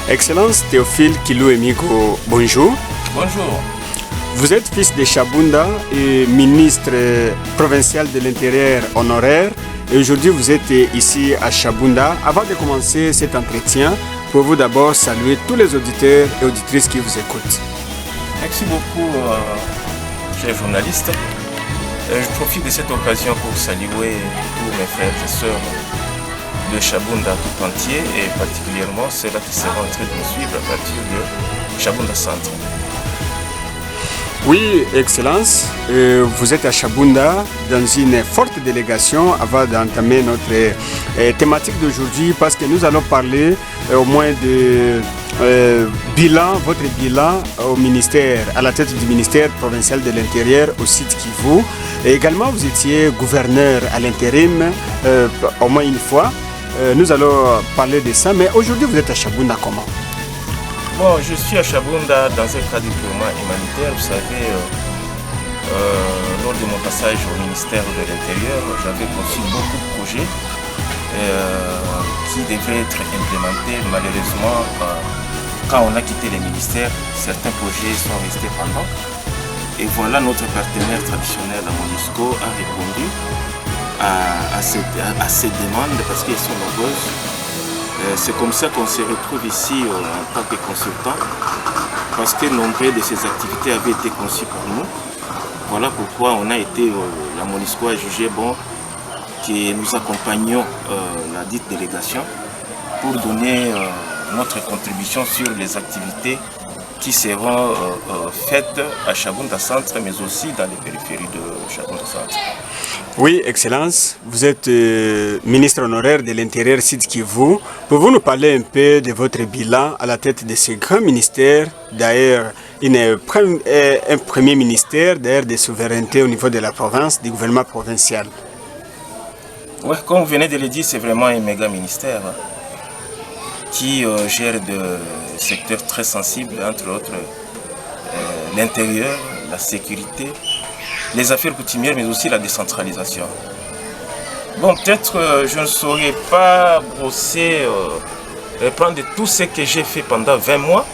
Excellence Théophile Kilou Emigo, bonjour. Bonjour. Vous êtes fils de Chabunda et ministre provincial de l'Intérieur honoraire. Et aujourd'hui, vous êtes ici à Chabunda. Avant de commencer cet entretien, pouvez-vous d'abord saluer tous les auditeurs et auditrices qui vous écoutent. Merci beaucoup, chers journalistes. Je profite de cette occasion pour saluer tous mes frères et sœurs de Chabunda tout entier et particulièrement ceux-là qui seront en train de nous suivre à partir de Chabunda Centre. Oui, Excellence, vous êtes à Chabunda dans une forte délégation avant d'entamer notre thématique d'aujourd'hui parce que nous allons parler au moins de bilan, votre bilan au ministère, à la tête du ministère provincial de l'Intérieur au site Kivu. Et également, vous étiez gouverneur à l'intérim au moins une fois. Nous allons parler de ça, mais aujourd'hui vous êtes à Chabunda comment? Bon, je suis à Chabunda dans un cadre purement humanitaire. Vous savez, lors de mon passage au ministère de l'Intérieur, j'avais conçu beaucoup de projets qui devaient être implémentés. Malheureusement, quand on a quitté les ministères, certains projets sont restés pendants. Et voilà, notre partenaire traditionnel, la MONUSCO, a répondu à ces demandes parce qu'elles sont nombreuses. C'est comme ça qu'on se retrouve ici en tant que consultant, parce que nombre de ces activités avaient été conçues par nous. Voilà pourquoi on a été, la MONUSCO a jugé bon que nous accompagnions la dite délégation pour donner notre contribution sur les activités qui seront faites à Chabunda Centre, mais aussi dans les périphéries de Chabunda Centre. Oui, Excellence, vous êtes ministre honoraire de l'Intérieur Sud Kivu. Pouvez-vous nous parler un peu de votre bilan à la tête de ce grand ministère, d'ailleurs un premier ministère d'ailleurs de souveraineté au niveau de la province, du gouvernement provincial? Oui, comme vous venez de le dire, c'est vraiment un méga ministère qui gère des secteurs très sensibles, entre autres l'intérieur, la sécurité, les affaires coutumières, mais aussi la décentralisation. Bon, peut-être je ne saurais pas brosser, reprendre tout ce que j'ai fait pendant 20 mois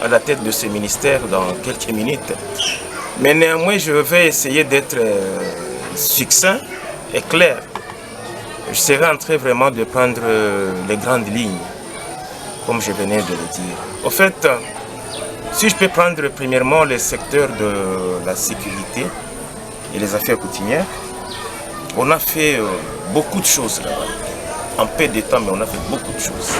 à la tête de ce ministère dans quelques minutes. Mais néanmoins, je vais essayer d'être succinct et clair. Je serai en train vraiment de prendre les grandes lignes, comme je venais de le dire. Au fait, si je peux prendre premièrement le secteur de la sécurité et les affaires coutumières, on a fait beaucoup de choses là-bas. En peu de temps, mais on a fait beaucoup de choses.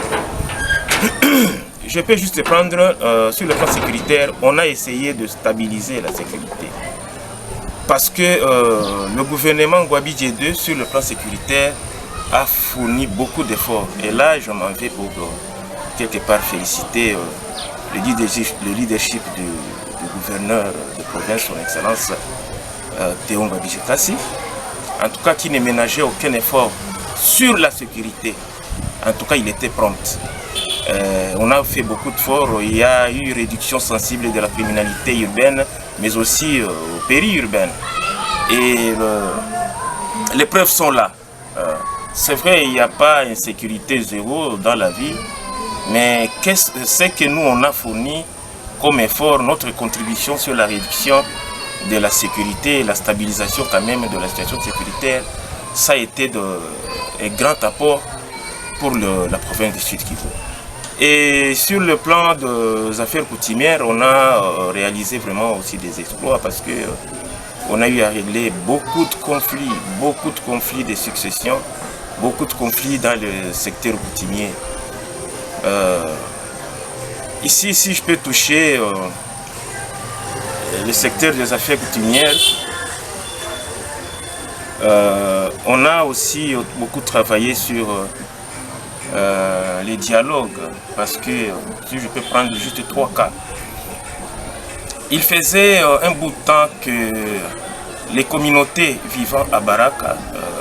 Je peux juste prendre sur le plan sécuritaire, on a essayé de stabiliser la sécurité. Parce que le gouvernement Ngouabi 2 sur le plan sécuritaire a fourni beaucoup d'efforts. Et là, je m'en vais pour quelque part féliciter le leadership du gouverneur de province, son Excellence Théo Ngouabi-Kassi, en tout cas qui ne ménageait aucun effort sur la sécurité. En tout cas, il était prompt. On a fait beaucoup d'efforts. Il y a eu une réduction sensible de la criminalité urbaine, mais aussi périurbaine. Et les preuves sont là. C'est vrai, il n'y a pas une sécurité zéro dans la vie, mais c'est que nous, on a fourni comme effort notre contribution sur la réduction de la sécurité et la stabilisation quand même de la situation sécuritaire. Ça a été un grand apport pour la province du Sud Kivu. Et sur le plan des affaires coutumières, on a réalisé vraiment aussi des exploits parce que on a eu à régler beaucoup de conflits de succession, beaucoup de conflits dans le secteur coutumier. Ici, si je peux toucher le secteur des affaires coutumières, on a aussi beaucoup travaillé sur les dialogues, parce que si je peux prendre juste 3 cas. Il faisait un bout de temps que les communautés vivant à Baraka,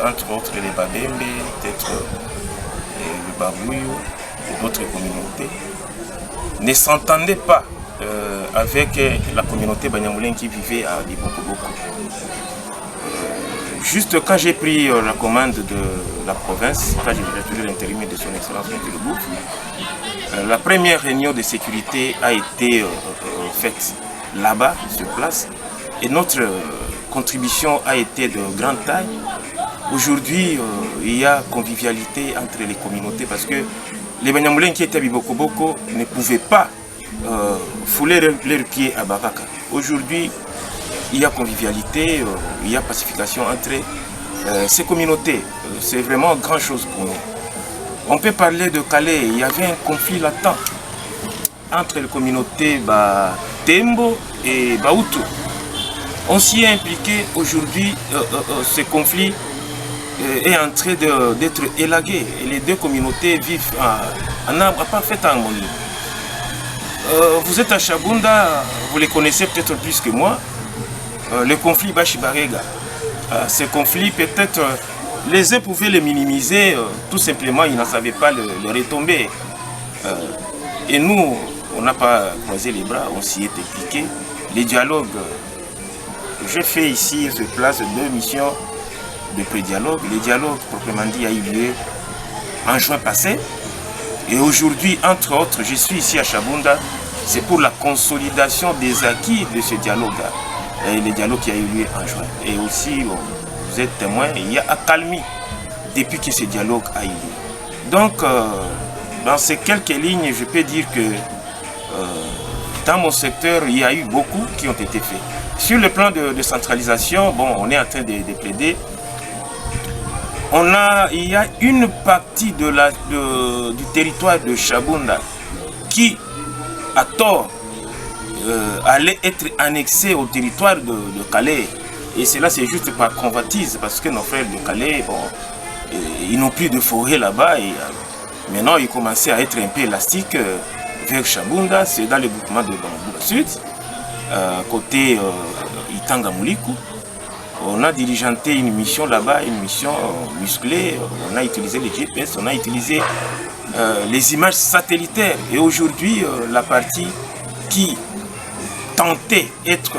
entre autres les Babembe, peut-être le Babouyou et d'autres communautés, ne s'entendaient pas avec la communauté Banyamulène qui vivait à Libokoboko. Juste quand j'ai pris la commande de la province, quand j'ai reçu l'intérim de son Excellence M. Le Bouf, La première réunion de sécurité a été faite là-bas, sur place, et notre contribution a été de grande taille. Aujourd'hui, il y a convivialité entre les communautés parce que les Banyamulènes qui étaient à Bibokoboko ne pouvaient pas fouler leurs pieds à Baraka. Aujourd'hui, il y a convivialité, il y a pacification entre ces communautés. C'est vraiment grand chose pour nous. On peut parler de Calais, il y avait un conflit latent entre les communautés Tembo et Bahutu. On s'y est impliqué. Aujourd'hui, ce conflit est en train d'être élagué et les deux communautés vivent en parfaite harmonie. Vous êtes à Chabunda, vous les connaissez peut-être plus que moi, le conflit Bachibarega. Ce conflit, peut-être, les uns pouvaient le minimiser, tout simplement, ils n'en savaient pas le retomber. Et nous, on n'a pas croisé les bras, on s'y est impliqué. Les dialogues, j'ai fait ici sur place 2 missions de pré-dialogue. Les dialogues, proprement dit, a eu lieu en juin passé. Et aujourd'hui, entre autres, je suis ici à Chabunda, c'est pour la consolidation des acquis de ce dialogue-là. Et le dialogue qui a eu lieu en juin. Et aussi, vous êtes témoin, il y a accalmie depuis que ce dialogue a eu lieu. Donc, dans ces quelques lignes, je peux dire que dans mon secteur, il y a eu beaucoup qui ont été faits. Sur le plan de centralisation, bon, on est en train de plaider. Il y a une partie du territoire de Chabunda qui, à tort, allait être annexée au territoire de Calais. Et cela, c'est juste par convoitise, parce que nos frères de Calais, bon, ils n'ont plus de forêt là-bas. Et maintenant, ils commençaient à être un peu élastiques vers Chabunda, c'est dans le groupement de Bamboula Sud, côté Itanga Moulikou. On a diligenté une mission là-bas, une mission musclée. On a utilisé les GPS, on a utilisé les images satellitaires. Et aujourd'hui, la partie qui tentait d'être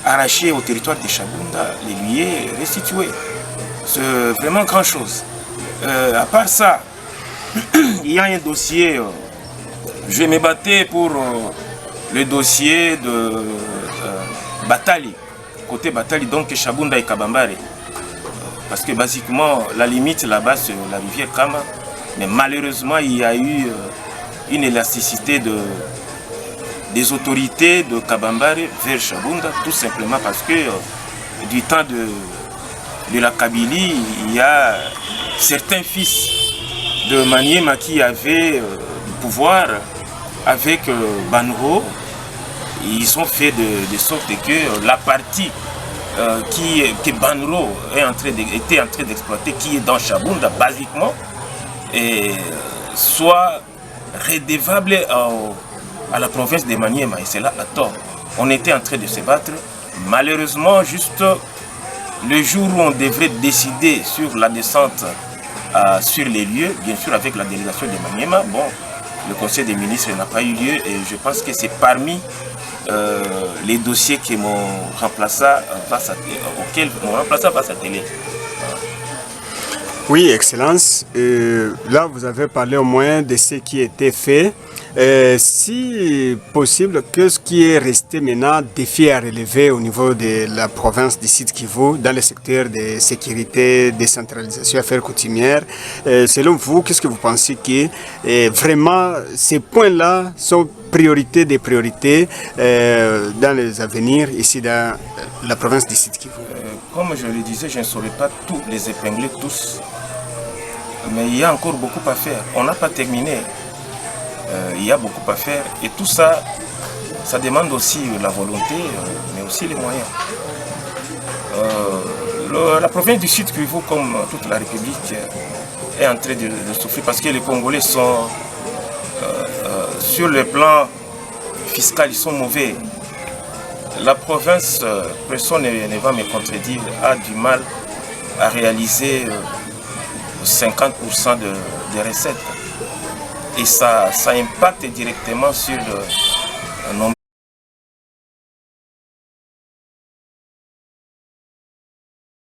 arrachée au territoire de Chabunda, les lui est restituée. C'est vraiment grand chose. À part ça, il y a un dossier, je me battais pour le dossier de Batali. Côté Batali, donc Chabunda et Kabambare. Parce que basiquement, la limite là-bas, c'est la rivière Kama. Mais malheureusement, il y a eu une élasticité des autorités de Kabambare vers Chabunda, tout simplement parce que du temps de la Kabylie, il y a certains fils de Maniema qui avaient du pouvoir avec Banro. Ils ont fait de sorte que la partie que Banro était en train d'exploiter, qui est dans Chabunda, basiquement, soit redevable à la province de Maniema. Et c'est là à tort. On était en train de se battre. Malheureusement, juste le jour où on devrait décider sur la descente sur les lieux, bien sûr avec la délégation de Maniema, bon, le conseil des ministres n'a pas eu lieu et je pense que c'est parmi les dossiers que mon remplaçant va s'atteler. Oui, Excellence. Là, vous avez parlé au moins de ce qui était fait. Si possible, qu'est-ce qui est resté maintenant défi à relever au niveau de la province du Sud Kivu dans le secteur de sécurité, décentralisation, affaires coutumières? Selon vous, qu'est-ce que vous pensez que vraiment ces points-là sont priorité des priorités dans les avenirs ici dans la province du Sud Kivu? Comme je le disais, je ne saurais pas tous les épingler tous, mais il y a encore beaucoup à faire. On n'a pas terminé. Il y a beaucoup à faire et tout ça, ça demande aussi la volonté, mais aussi les moyens. La province du Sud Kivu, comme toute la République, est en train de souffrir parce que les Congolais sont, sur le plan fiscal, ils sont mauvais. La province, personne ne va me contredire, a du mal à réaliser 50% des recettes. Et ça impacte directement sur le nombre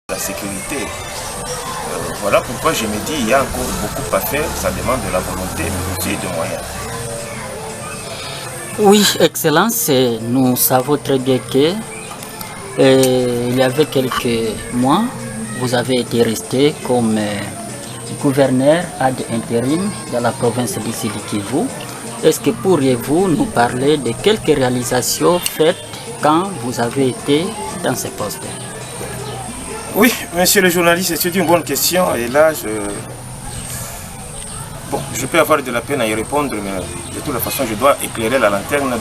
de la sécurité. Voilà pourquoi je me dis qu'il y a encore beaucoup à faire, ça demande de la volonté, mais aussi des moyens. Oui, Excellence, nous savons très bien que il y avait quelques mois, vous avez été resté comme gouverneur ad intérim dans la province du Sud Kivu. Est-ce que pourriez-vous nous parler de quelques réalisations faites quand vous avez été dans ce poste? Oui, monsieur le journaliste, c'est une bonne question. Et là, je peux avoir de la peine à y répondre, mais de toute façon, je dois éclairer la lanterne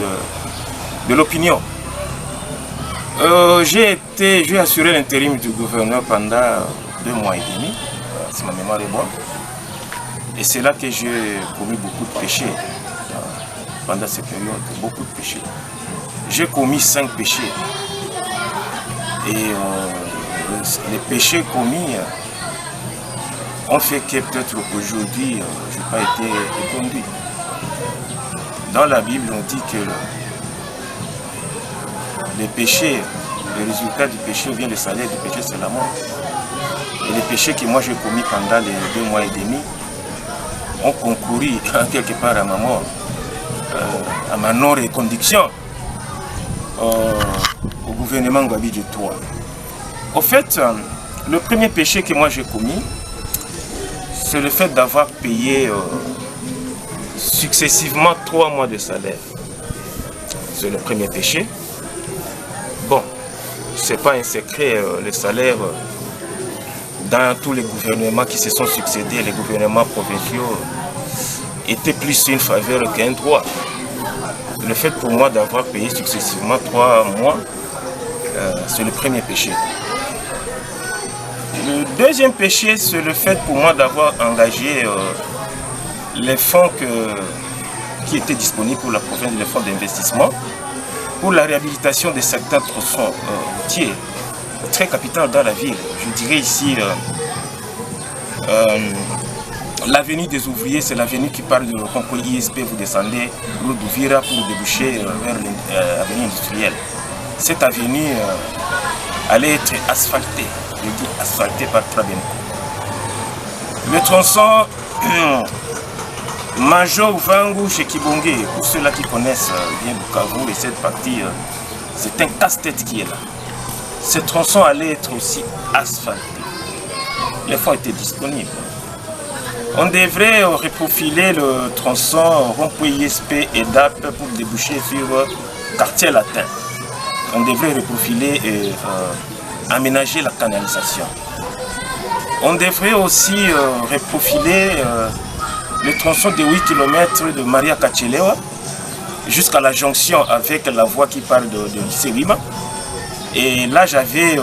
de l'opinion. J'ai assuré l'intérim du gouverneur pendant 2 mois et demi, si ma mémoire est bonne. Et c'est là que j'ai commis beaucoup de péchés. Pendant cette période, beaucoup de péchés. J'ai commis 5 péchés. Et les péchés commis ont fait que peut-être qu'aujourd'hui, je n'ai pas été reconduit. Dans la Bible, on dit que les péchés, le résultat du péché ou bien le salaire du péché, c'est la mort. Et les péchés que moi j'ai commis pendant les 2 mois et demi ont concouru quelque part à ma mort, à ma non-reconduction au gouvernement Ngouabi de Toua. Au fait, le premier péché que moi j'ai commis, c'est le fait d'avoir payé successivement 3 mois de salaire. C'est le premier péché. Bon, c'est pas un secret, le salaire dans tous les gouvernements qui se sont succédés, les gouvernements provinciaux, était plus une faveur qu'un droit. Le fait pour moi d'avoir payé successivement 3 mois, c'est le premier péché. Le deuxième péché, c'est le fait pour moi d'avoir engagé les fonds qui étaient disponibles pour la province, les fonds d'investissement, pour la réhabilitation de certains tronçons routiers très capitaux dans la ville. Je dirais ici l'avenue des ouvriers, c'est l'avenue qui part de rond-point ISP, vous descendez rue d'Ouvira pour déboucher vers l'avenue industrielle. Cette avenue allait être asphaltée, je dis asphaltée par Trabemco. Le tronçon Major Vangu chez Kibongé, pour ceux-là qui connaissent bien Bukavu et cette partie, c'est un casse-tête qui est là. Ce tronçon allait être aussi asphalté. Les fonds étaient disponibles. On devrait reprofiler le tronçon rond-point ISP et DAP pour déboucher sur quartier latin. On devrait reprofiler et aménager la canalisation. On devrait aussi reprofiler le tronçon de 8 km de Maria Kachelewa jusqu'à la jonction avec la voie qui part de lycée Wima. Et là, j'avais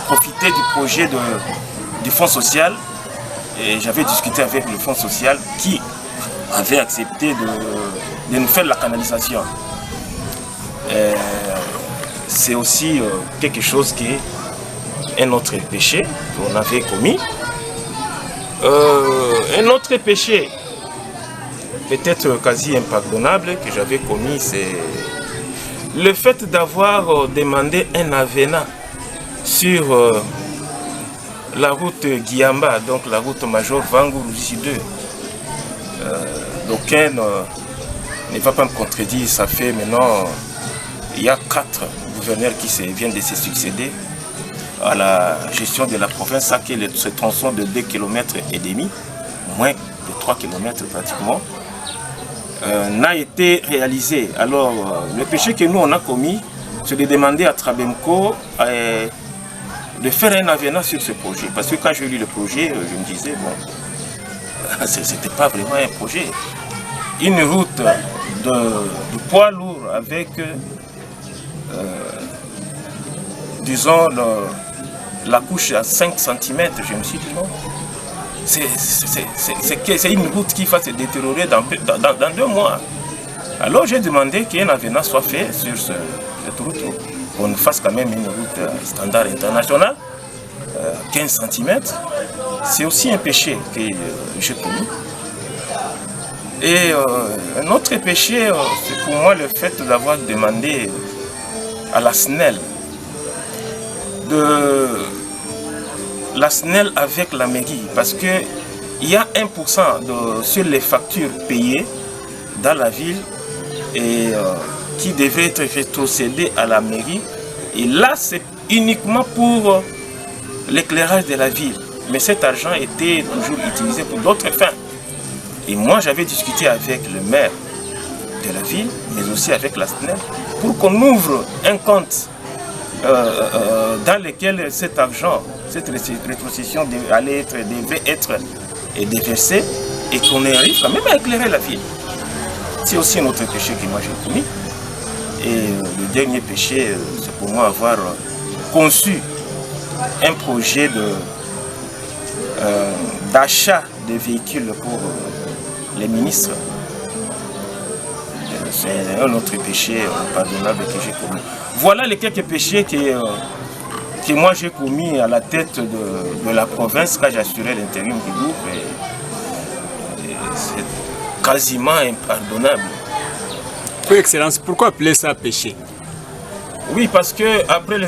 profité du projet du Fonds social et j'avais discuté avec le Fonds social qui avait accepté de nous faire la canalisation. C'est aussi quelque chose qui est un autre péché qu'on avait commis. Un autre péché, peut-être quasi impardonnable, que j'avais commis, c'est le fait d'avoir demandé un avenant sur la route Guiamba, donc la route Major Vangu-Ruzizi 2. D'aucuns ne va pas me contredire, ça fait maintenant, il y a 4 gouverneurs qui viennent de se succéder à la gestion de la province, ça qui est ce tronçon de 2,5 km, moins de 3 km pratiquement, n'a été réalisé. Alors, le péché que nous on a commis, c'est de demander à Trabemco de faire un avenant sur ce projet. Parce que quand j'ai lu le projet, je me disais, bon, c'était pas vraiment un projet. Une route de poids lourd avec, disons, la couche à 5 cm, je me suis dit non. C'est une route qui va se détériorer dans 2 mois. Alors j'ai demandé qu'un avenant soit fait sur cette route, qu'on fasse quand même une route standard internationale, 15 cm. C'est aussi un péché que j'ai commis. Et un autre péché, c'est pour moi le fait d'avoir demandé à la SNEL la SNEL avec la mairie, parce qu'il y a 1% sur les factures payées dans la ville, et qui devait être rétrocédé à la mairie. Et là, c'est uniquement pour l'éclairage de la ville. Mais cet argent était toujours utilisé pour d'autres fins. Et moi, j'avais discuté avec le maire de la ville, mais aussi avec la SNEL, pour qu'on ouvre un compte dans lequel cet argent, cette rétrocession devait être déversée et qu'on arrive quand même à éclairer la ville. C'est aussi un autre péché que moi j'ai commis. Et le dernier péché, c'est pour moi avoir conçu un projet d'achat de véhicules pour les ministres. C'est un autre péché pardonnable que j'ai commis. Voilà les quelques péchés que moi j'ai commis à la tête de la province quand j'assurais l'intérim du groupe. Et c'est quasiment impardonnable. Oui, Excellence, pourquoi appeler ça péché? Oui, parce que après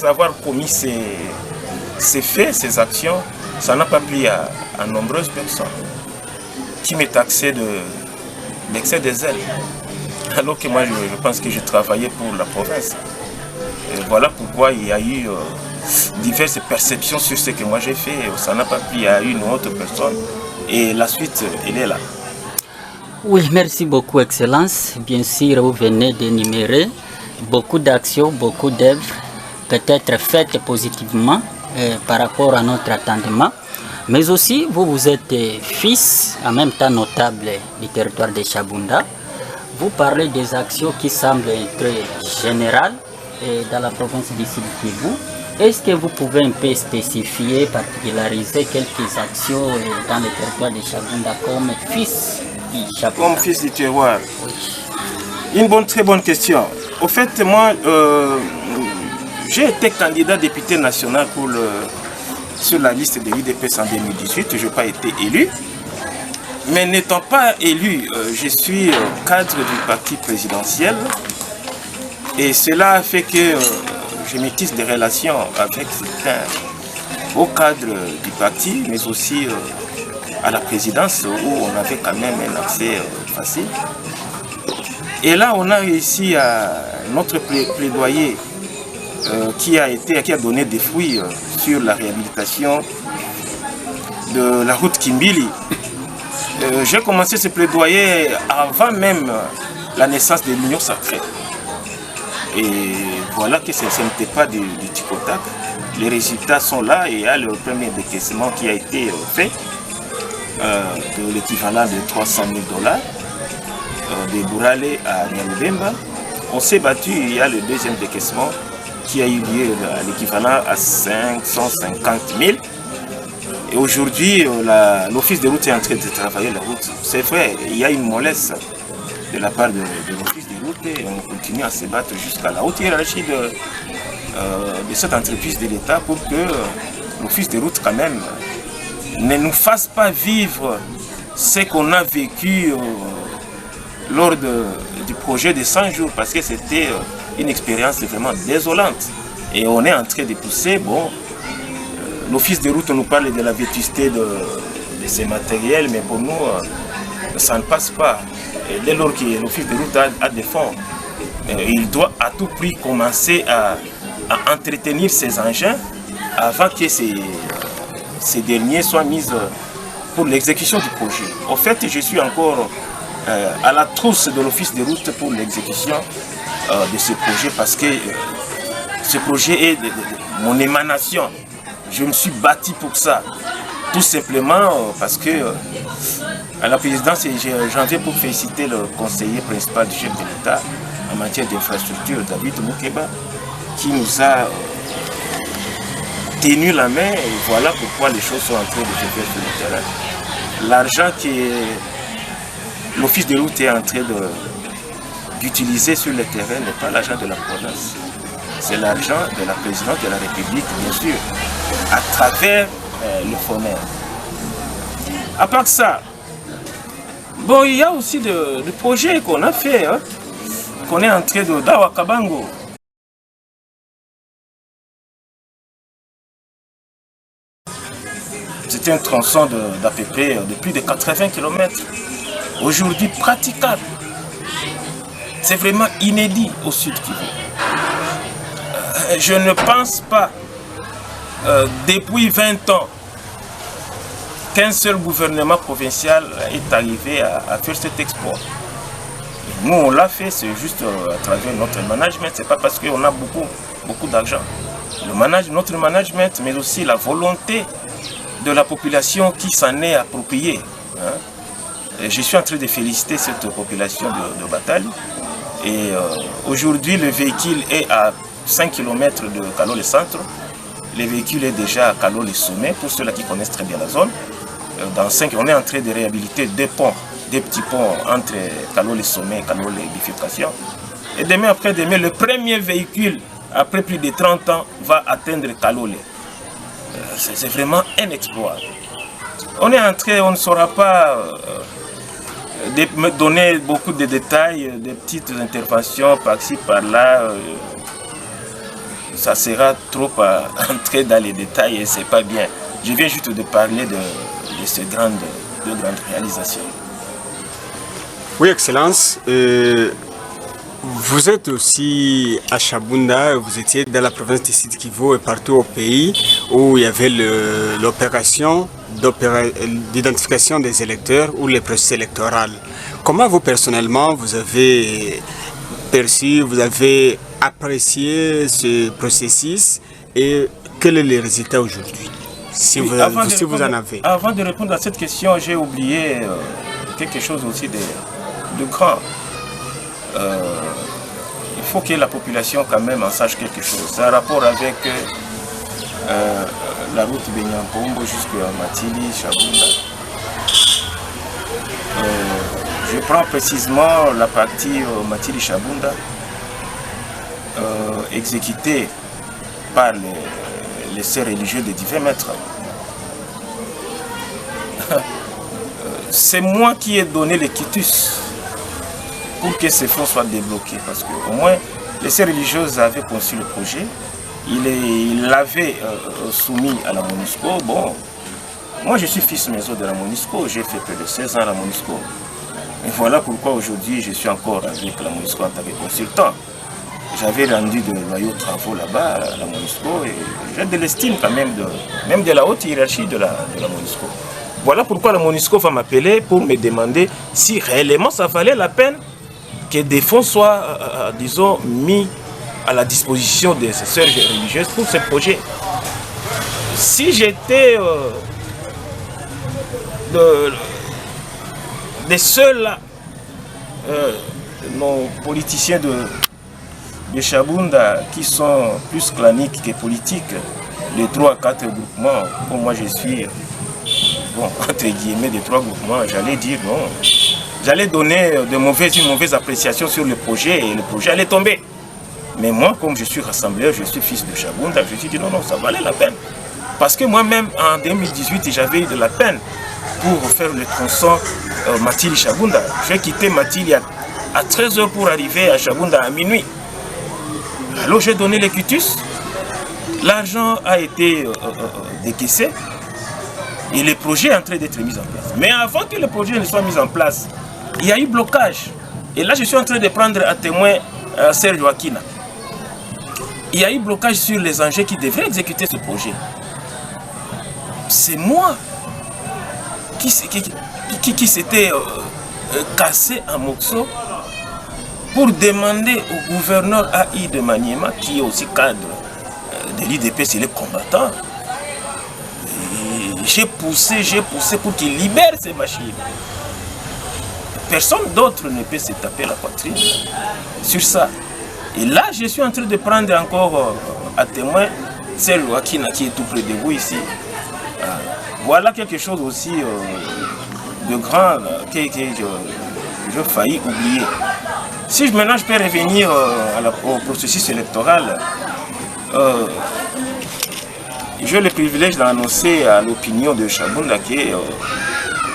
avoir commis ces faits, ces actions, ça n'a pas plu à nombreuses personnes qui m'est taxé d'excès de zèle. Alors que moi, je pense que je travaillais pour la province. Et voilà pourquoi il y a eu diverses perceptions sur ce que moi j'ai fait. Ça n'a pas plu à une ou autre personne. Et la suite, elle est là. Oui, merci beaucoup, Excellence. Bien sûr, vous venez d'énumérer beaucoup d'actions, beaucoup d'œuvres, peut-être faites positivement par rapport à notre attendement. Mais aussi, vous êtes fils, en même temps notable du territoire de Chabunda. Vous parlez des actions qui semblent être générales dans la province du Sud Kivu. Est-ce que vous pouvez un peu spécifier, particulariser quelques actions dans le territoire de Chabunda comme fils du Chabunda? Comme fils du terroir. Oui. Une très bonne question. Au fait, moi, j'ai été candidat député national sur la liste de l'UDPS en 2018. Je n'ai pas été élu. Mais n'étant pas élu, je suis cadre du parti présidentiel. Et cela fait que je me tisse des relations avec certains hauts cadres du parti, mais aussi à la présidence où on avait quand même un accès facile. Et là, on a réussi à notre plaidoyer qui a donné des fruits sur la réhabilitation de la route Kimbili. J'ai commencé ce plaidoyer avant même la naissance de l'Union sacrée. Et voilà que ce n'était pas du tic-au-tac. Les résultats sont là et il y a le premier décaissement qui a été fait de l'équivalent de 300 000 $. De Bourale à Nyamubemba. On s'est battu, il y a le deuxième décaissement qui a eu lieu à l'équivalent à 550 000. Et aujourd'hui, l'office de route est en train de travailler la route. C'est vrai, il y a une mollesse de la part de l'office de route et on continue à se battre jusqu'à la haute hiérarchie de cette entreprise de l'État pour que l'office de route quand même ne nous fasse pas vivre ce qu'on a vécu lors du projet de 100 jours, parce que c'était une expérience vraiment désolante. Et on est en train de pousser, bon, l'office de route nous parle de la vétusté de ces matériels, mais pour nous, ça ne passe pas. Et dès lors que l'office de route a des fonds, il doit à tout prix commencer à entretenir ces engins avant que ces derniers soient mis pour l'exécution du projet. En fait, je suis encore à la trousse de l'office de route pour l'exécution de ce projet, parce que ce projet est mon émanation. Je me suis bâti pour ça, tout simplement parce que à la présidence, j'en viens pour féliciter le conseiller principal du chef de l'État en matière d'infrastructure, David Moukeba, qui nous a tenu la main, et voilà pourquoi les choses sont en train de se faire sur le terrain. L'argent que l'office de route est en train d'utiliser sur le terrain n'est pas l'argent de la province. C'est l'argent de la présidente de la République, bien sûr, à travers le FONER. À part ça, bon, il y a aussi des projets qu'on a fait, hein, qu'on est en train de Dawa Kabango. C'était un tronçon d'à peu près de plus de 80 km. Aujourd'hui praticable. C'est vraiment inédit au Sud Kivu. Je ne pense pas, depuis 20 ans, qu'un seul gouvernement provincial est arrivé à faire cet exploit. Nous, on l'a fait, c'est juste à travers notre management. C'est pas parce qu'on a beaucoup d'argent. Notre management, mais aussi la volonté de la population qui s'en est appropriée. Hein. Je suis en train de féliciter cette population de Bataille. Et aujourd'hui, le véhicule est à 5 km de Kalole-Centre. Le véhicule est déjà à Kalole-Sommet, pour ceux-là qui connaissent très bien la zone. On est en train de réhabiliter deux petits ponts entre Kalole-Sommet et Kalole-Bifurcation. Et demain, après-demain, le premier véhicule, après plus de 30 ans, va atteindre Kalole. C'est vraiment un exploit. On ne saura pas me donner beaucoup de détails, des petites interventions par-ci, par-là. Ça sera trop à entrer dans les détails et c'est pas bien. Je viens juste de parler de ces grandes réalisations. Oui, Excellence. Vous êtes aussi à Chabunda, vous étiez dans la province de Sud Kivu et partout au pays où il y avait l'opération d'identification des électeurs ou les processus électoraux. Comment vous personnellement vous avez perçu, vous avez apprécié ce processus et quel est le résultat aujourd'hui, si vous en avez? Avant de répondre à cette question, j'ai oublié quelque chose aussi de grand. Il faut que la population quand même en sache quelque chose. C'est un rapport avec la route Benyampombo jusqu'à Matili, Chabunda. Je prends précisément la partie Matili Chabunda exécutée par les sœurs religieux de divers maîtres. C'est moi qui ai donné le quitus pour que ces fonds soient débloqués, parce qu'au moins les sœurs religieuses avaient conçu le projet, ils l'avaient soumis à la MONUSCO. Bon, moi je suis fils maison de la MONUSCO, j'ai fait près de 16 ans à la MONUSCO. Et voilà pourquoi aujourd'hui je suis encore avec la MONUSCO en tant que consultant. J'avais rendu de loyaux travaux là-bas à la MONUSCO et j'ai de l'estime quand même de la haute hiérarchie de la MONUSCO. Voilà pourquoi la MONUSCO va m'appeler pour me demander si réellement ça valait la peine que des fonds soient, disons, mis à la disposition de ces sœurs religieuses pour ce projet. Si j'étais des seuls nos politiciens de Chabunda qui sont plus claniques que politiques, les 3 à 4 groupements, comme moi je suis, bon, entre guillemets, des 3 groupements, j'allais dire non. J'allais donner une mauvaise appréciation sur le projet et le projet allait tomber. Mais moi, comme je suis rassembleur, je suis fils de Chabunda, je me suis dit non, ça valait la peine. Parce que moi-même, en 2018, j'avais eu de la peine pour faire le tronçon Matili-Chabunda. J'ai quitté Matili à 13 h pour arriver à Chabunda à minuit. Alors j'ai donné les quitus, l'argent a été décaissé et le projet est en train d'être mis en place. Mais avant que le projet ne soit mis en place, il y a eu blocage. Et là, je suis en train de prendre à témoin Serge Wakina. Il y a eu blocage sur les engins qui devraient exécuter ce projet. C'est moi qui s'était cassé en morceaux pour demander au gouverneur AI de Maniema, qui est aussi cadre de l'IDP, c'est les combattants. J'ai poussé pour qu'il libère ces machines. Personne d'autre ne peut se taper la poitrine sur ça. Et là, je suis en train de prendre encore à témoin celle Wakina qui est tout près de vous ici. Voilà quelque chose aussi de grand que je faillis oublier. Si maintenant je peux revenir au processus électoral, j'ai le privilège d'annoncer à l'opinion de Chabunda que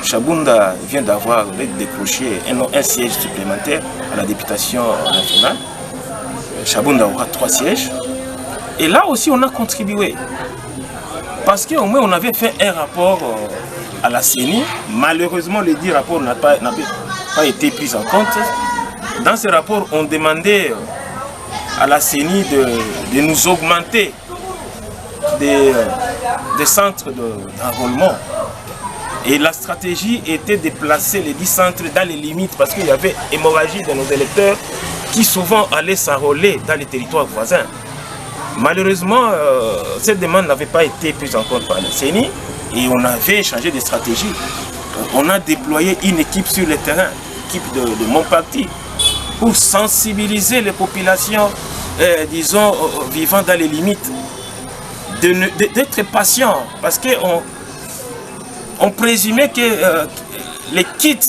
Chabunda vient d'avoir décroché un siège supplémentaire à la députation nationale. Chabunda aura 3 sièges. Et là aussi, on a contribué. Parce qu'au moins, on avait fait un rapport à la CENI. Malheureusement, le dit rapport n'a pas été pris en compte Dans ce rapport, on demandait à la CENI de nous augmenter des centres d'enrôlement. Et la stratégie était de placer les 10 centres dans les limites parce qu'il y avait hémorragie de nos électeurs qui souvent allaient s'enrôler dans les territoires voisins. Malheureusement, cette demande n'avait pas été prise en compte par la CENI et on avait changé de stratégie. On a déployé une équipe sur le terrain, l'équipe de mon parti, pour sensibiliser les populations, disons, vivant dans les limites, d'être patients, parce qu'on présumait que les kits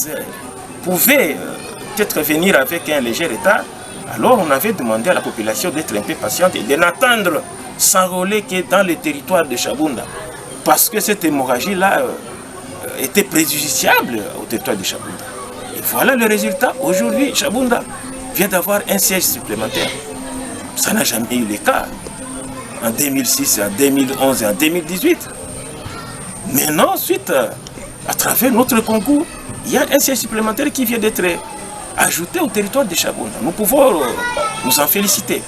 pouvaient peut-être venir avec un léger retard. Alors on avait demandé à la population d'être un peu patiente et de n'attendre s'enrôler que dans le territoire de Chabunda, parce que cette hémorragie-là était préjudiciable au territoire de Chabunda. Et voilà le résultat. Aujourd'hui, Chabunda vient d'avoir un siège supplémentaire. Ça n'a jamais eu le cas. En 2006, en 2011 et en 2018. Maintenant, suite à travers notre concours, il y a un siège supplémentaire qui vient d'être ajouté au territoire de Chabunda. Nous pouvons nous en féliciter.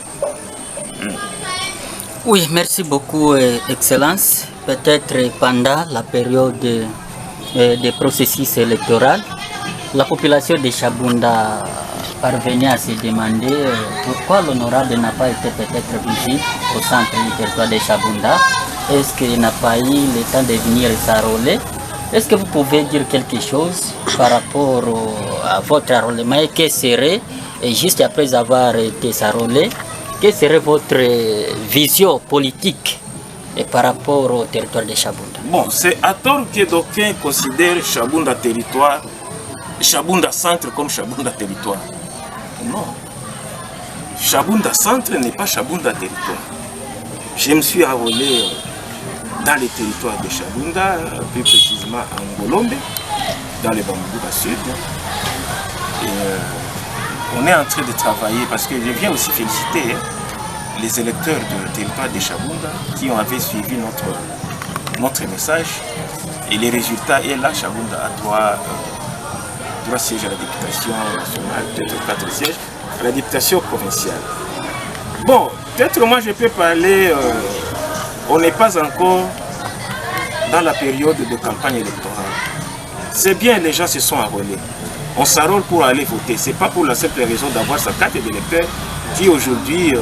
Oui, merci beaucoup, Excellence. Peut-être pendant la période des processus électoraux, la population de Chabunda parvenait à se demander pourquoi l'honorable n'a pas été peut-être visible au centre du territoire de Chabunda. Est-ce qu'il n'a pas eu le temps de venir s'enrôler? Est-ce que vous pouvez dire quelque chose par rapport à votre enrôlement et que serait, juste après avoir été s'enrôlé, quelle serait votre vision politique par rapport au territoire de Chabunda? Bon, c'est à tort que d'aucuns considèrent Chabunda territoire, Chabunda centre comme Chabunda territoire. Non. Chabunda centre n'est pas Chabunda territoire. Je me suis enrôlé dans les territoires de Chabunda, plus précisément à Ngolombe, dans le Bamboula Sud. Et on est en train de travailler parce que je viens aussi féliciter les électeurs du territoire de Chabunda qui avaient suivi notre message. Et les résultats, et là, Chabunda a 3 sièges à la députation nationale, peut-être 4 sièges à la députation provinciale. Bon, peut-être moi je peux parler, on n'est pas encore dans la période de campagne électorale. C'est bien, les gens se sont enrôlés. On s'enrôle pour aller voter. Ce n'est pas pour la simple raison d'avoir sa carte d'électeur qui aujourd'hui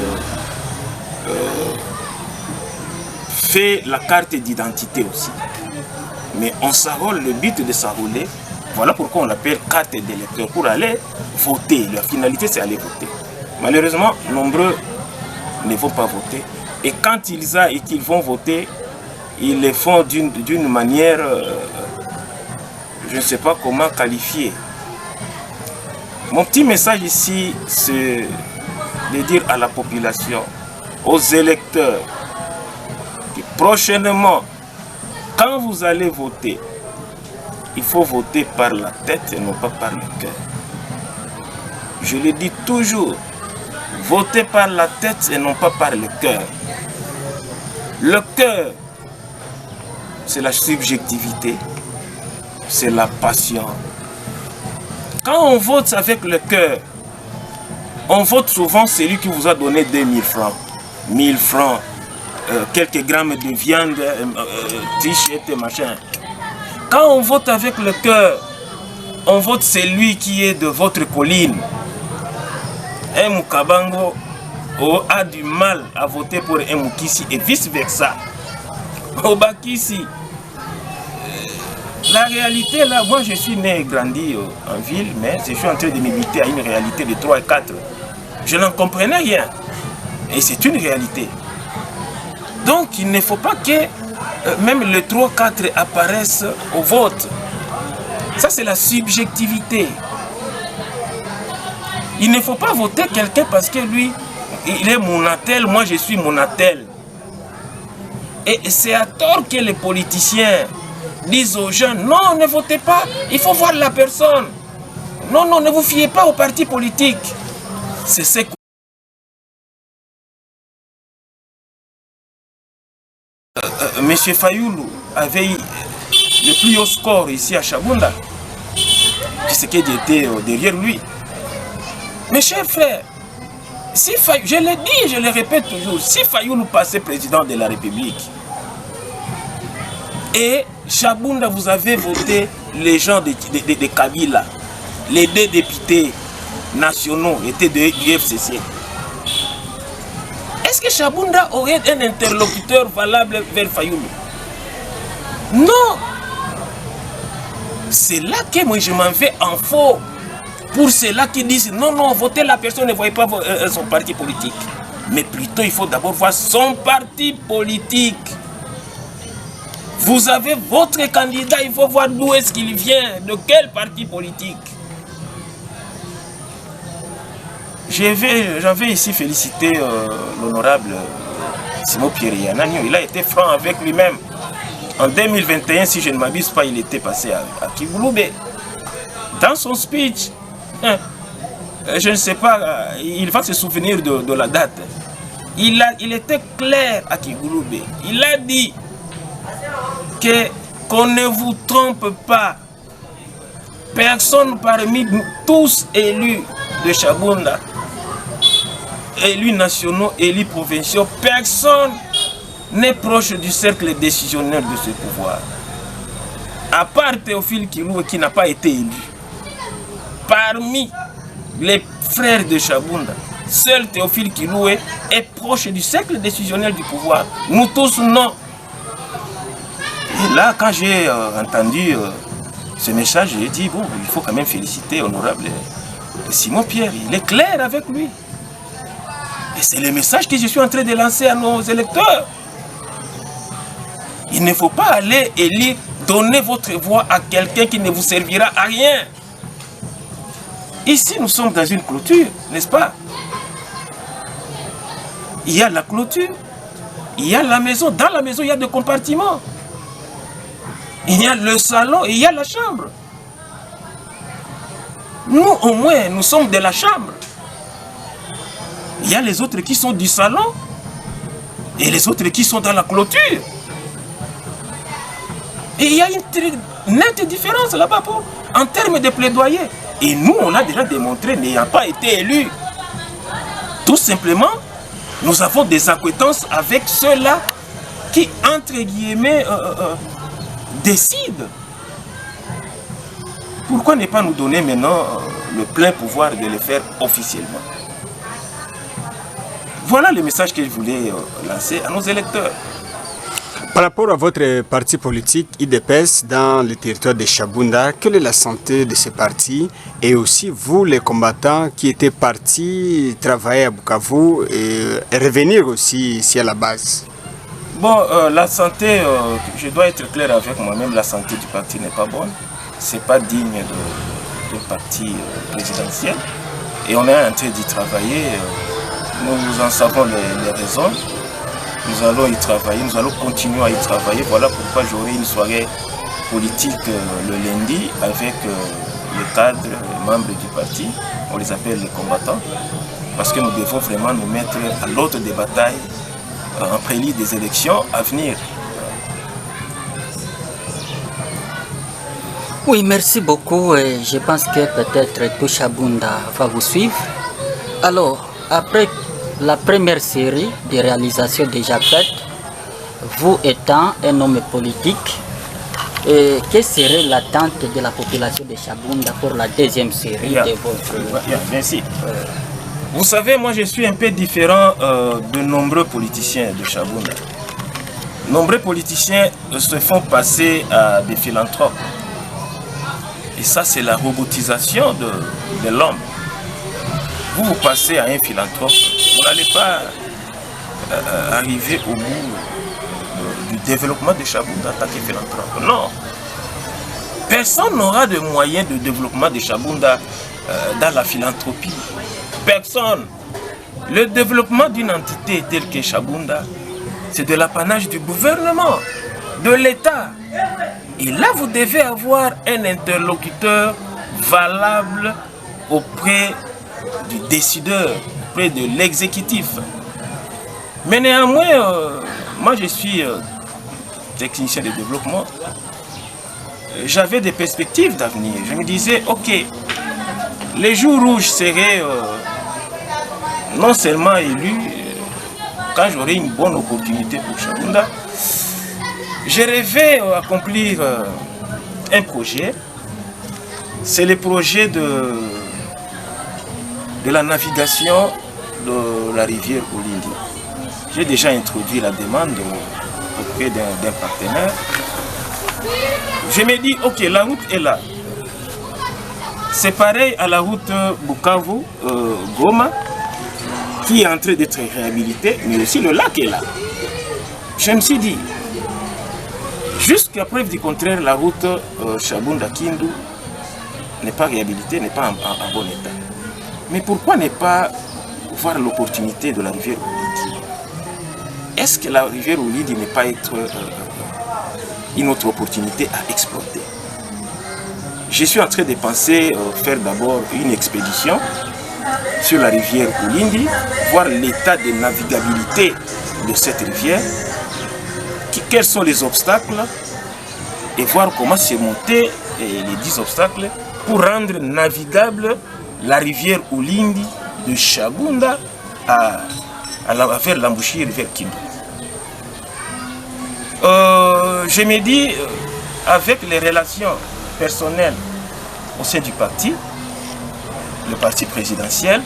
fait la carte d'identité aussi. Mais on s'enrôle, le but de s'enrôler, voilà pourquoi on l'appelle carte d'électeur, pour aller voter. La finalité, c'est aller voter. Malheureusement, nombreux ne vont pas voter. Et quand qu'ils vont voter, ils le font d'une manière, je ne sais pas comment qualifier. Mon petit message ici, c'est de dire à la population, aux électeurs, que prochainement, quand vous allez voter, il faut voter par la tête et non pas par le cœur. Je le dis toujours, votez par la tête et non pas par le cœur. Le cœur, c'est la subjectivité, c'est la passion. Quand on vote avec le cœur, on vote souvent celui qui vous a donné 2000 francs, 1000 francs, quelques grammes de viande, t-shirt et machin. Quand on vote avec le cœur, on vote celui qui est de votre colline. Un Mukabango a du mal à voter pour un Mukisi et vice-versa. Au Bakissi, la réalité là, moi je suis né et grandi en ville, mais je suis en train de m'habituer à une réalité de 3 et 4. Je n'en comprenais rien. Et c'est une réalité. Donc il ne faut pas que même les 3-4 apparaissent au vote. Ça c'est la subjectivité. Il ne faut pas voter quelqu'un parce que lui, il est mon attel, moi je suis mon attel. Et c'est à tort que les politiciens disent aux jeunes, non, ne votez pas, il faut voir la personne. Non, non, ne vous fiez pas aux partis politiques. C'est ce que M. Fayoulou avait le plus haut score ici à Chabunda, puisqu'il était derrière lui. Mes chers frères, si je le dis et je le répète toujours, si Fayoulou passait président de la République, et Chabunda, vous avez voté les gens de Kabila, les 2 députés nationaux étaient du FCC. Est-ce que Chabunda aurait un interlocuteur valable vers Fayoulou? Non. C'est là que moi je m'en vais en faux. Pour ceux-là qui disent non, non, voter la personne, ne voyez pas son parti politique. Mais plutôt, il faut d'abord voir son parti politique. Vous avez votre candidat, il faut voir d'où est-ce qu'il vient, de quel parti politique. J'avais ici félicité l'honorable Simon Pierre-Yanagno. Il a été franc avec lui-même. En 2021, si je ne m'abuse pas, il était passé à Kigouloube. Dans son speech, je ne sais pas, il va se souvenir de la date. Il était clair à Kigouloube. Il a dit qu'on ne vous trompe pas. Personne parmi nous, tous élus de Chabunda, élus nationaux, élus provinciaux, personne n'est proche du cercle décisionnel de ce pouvoir. À part Théophile Kilou qui n'a pas été élu. Parmi les frères de Chabunda, seul Théophile Kilou est proche du cercle décisionnel du pouvoir. Nous tous, non. Et là, quand j'ai entendu ce message, j'ai dit, bon, il faut quand même féliciter honorable Simon Pierre. Il est clair avec lui. Et c'est le message que je suis en train de lancer à nos électeurs. Il ne faut pas aller élire, donner votre voix à quelqu'un qui ne vous servira à rien. Ici, nous sommes dans une clôture, n'est-ce pas? Il y a la clôture, il y a la maison. Dans la maison, il y a des compartiments. Il y a le salon et il y a la chambre. Nous, au moins, nous sommes de la chambre. Il y a les autres qui sont du salon et les autres qui sont dans la clôture. Et il y a une nette différence là-bas en termes de plaidoyer. Et nous, on a déjà démontré, n'ayant pas été élus. Tout simplement, nous avons des acquaintances avec ceux-là qui, entre guillemets, décident. Pourquoi ne pas nous donner maintenant le plein pouvoir de le faire officiellement? Voilà le message que je voulais lancer à nos électeurs. Par rapport à votre parti politique IDPS dans le territoire de Chabunda, quelle est la santé de ce parti et aussi vous les combattants qui étaient partis travailler à Bukavu et revenir aussi ici à la base? Bon, la santé, je dois être clair avec moi-même, la santé du parti n'est pas bonne. C'est pas digne de parti présidentiel et on est en train d'y travailler. Nous en savons les raisons. Nous allons y travailler, nous allons continuer à y travailler. Voilà pourquoi j'aurai une soirée politique le lundi avec les cadres, les membres du parti. On les appelle les combattants. Parce que nous devons vraiment nous mettre à l'ordre des batailles en prélude des élections à venir. Oui, merci beaucoup. Je pense que peut-être tout Chabunda va vous suivre. Alors, après la première série de réalisations déjà faites, vous étant un homme politique, quelle serait l'attente de la population de Chabunda pour la deuxième série de votre... Merci. Vous savez, moi je suis un peu différent de nombreux politiciens de Chabunda. Nombreux politiciens se font passer à des philanthropes. Et ça, c'est la robotisation de l'homme. Vous passez à un philanthrope, vous n'allez pas arriver au bout du développement de Chabunda en tant que philanthrope. Non. Personne n'aura de moyens de développement de Chabunda dans la philanthropie. Personne. Le développement d'une entité telle que Chabunda, c'est de l'apanage du gouvernement, de l'État. Et là, vous devez avoir un interlocuteur valable auprès du décideur, auprès de l'exécutif. Mais néanmoins, moi je suis technicien de développement. J'avais des perspectives d'avenir. Je me disais, ok, les jours où je serai non seulement élu, quand j'aurai une bonne opportunité pour Chabunda, j'ai rêvé accomplir un projet. C'est le projet de la navigation de la rivière Olindi. J'ai déjà introduit la demande auprès d'un partenaire. Je me dis, ok, la route est là. C'est pareil à la route Bukavu-Goma, qui est en train d'être réhabilitée, mais aussi le lac est là. Je me suis dit, jusqu'à preuve du contraire, la route Chabunda-Kindu n'est pas réhabilitée, n'est pas en bon état. Mais pourquoi ne pas voir l'opportunité de la rivière Olindi? Est-ce que la rivière Olindi n'est pas être une autre opportunité à exploiter? Je suis en train de penser faire d'abord une expédition sur la rivière Olindi, voir l'état de navigabilité de cette rivière, quels sont les obstacles et voir comment surmonter les 10 obstacles pour rendre navigable la rivière Olindi de Chabunda vers l'embouchure vers Kindu. Je me dis, avec les relations personnelles au sein du parti, le parti présidentiel,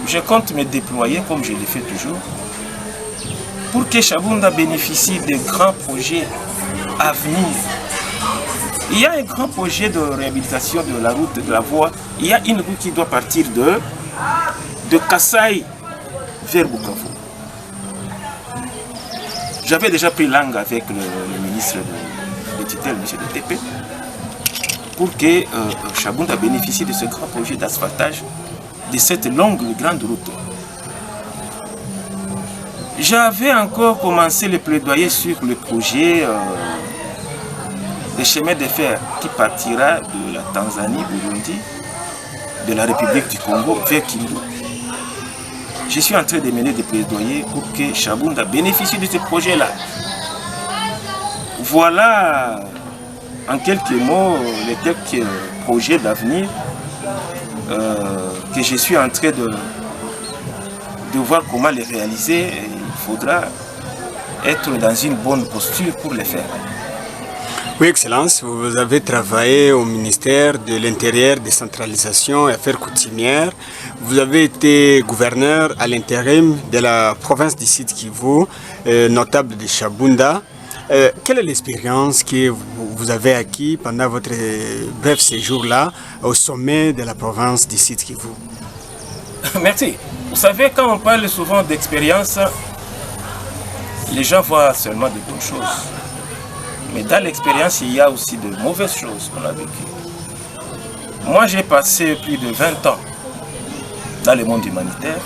je compte me déployer comme je l'ai fait toujours pour que Chabunda bénéficie de grands projets à venir. Il y a un grand projet de réhabilitation de la route, de la voie. Il y a une route qui doit partir de Kasaï vers Bukavu. J'avais déjà pris langue avec le ministre de tutelle, M. DTP, pour que Chabunda bénéficie de ce grand projet d'asphaltage de cette longue grande route. J'avais encore commencé le plaidoyer sur le projet des chemins de fer qui partira de la Tanzanie, Burundi, de la République du Congo vers Kindu. Je suis en train de mener des plaidoyers pour que Chabunda bénéficie de ce projet-là. Voilà, en quelques mots, les quelques projets d'avenir que je suis en train de voir comment les réaliser. Il faudra être dans une bonne posture pour les faire. Oui, Excellence, vous avez travaillé au ministère de l'Intérieur, décentralisation et affaires coutumières. Vous avez été gouverneur à l'intérim de la province du Sud Kivu, notable de Chabunda. Quelle est l'expérience que vous avez acquise pendant votre bref séjour là au sommet de la province du Sud Kivu? Merci. Vous savez, quand on parle souvent d'expérience, les gens voient seulement de bonnes choses. Mais dans l'expérience, il y a aussi de mauvaises choses qu'on a vécues. Moi, j'ai passé plus de 20 ans dans le monde humanitaire.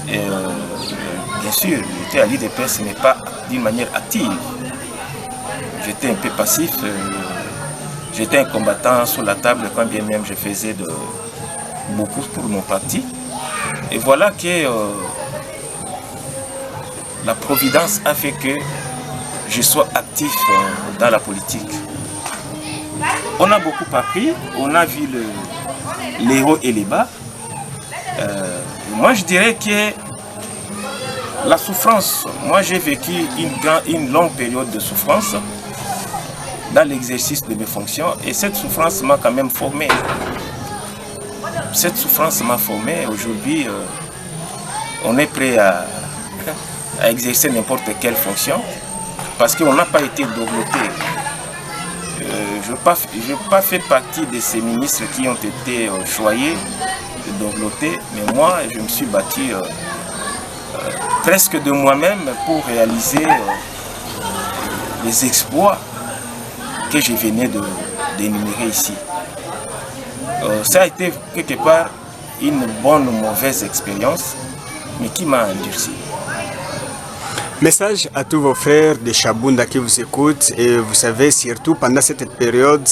Et bien sûr, j'étais à l'IDPS, mais pas d'une manière active. J'étais un peu passif. J'étais un combattant sur la table, quand bien même je faisais beaucoup pour mon parti. Et voilà que la Providence a fait que je sois actif dans la politique. On a beaucoup appris, on a vu les hauts et les bas. Moi je dirais que la souffrance, moi j'ai vécu une longue période de souffrance dans l'exercice de mes fonctions et cette souffrance m'a quand même formé. Cette souffrance m'a formé. Aujourd'hui, on est prêt à exercer n'importe quelle fonction parce qu'on n'a pas été dogloté. Je n'ai pas fait partie de ces ministres qui ont été choyés, doglotés, mais moi, je me suis battu presque de moi-même pour réaliser les exploits que je venais d'énumérer ici. Ça a été quelque part une bonne ou mauvaise expérience, mais qui m'a endurci. Message à tous vos frères de Chabunda qui vous écoutent et vous savez surtout pendant cette période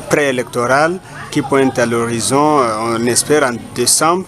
préélectorale qui pointe à l'horizon, on espère en décembre,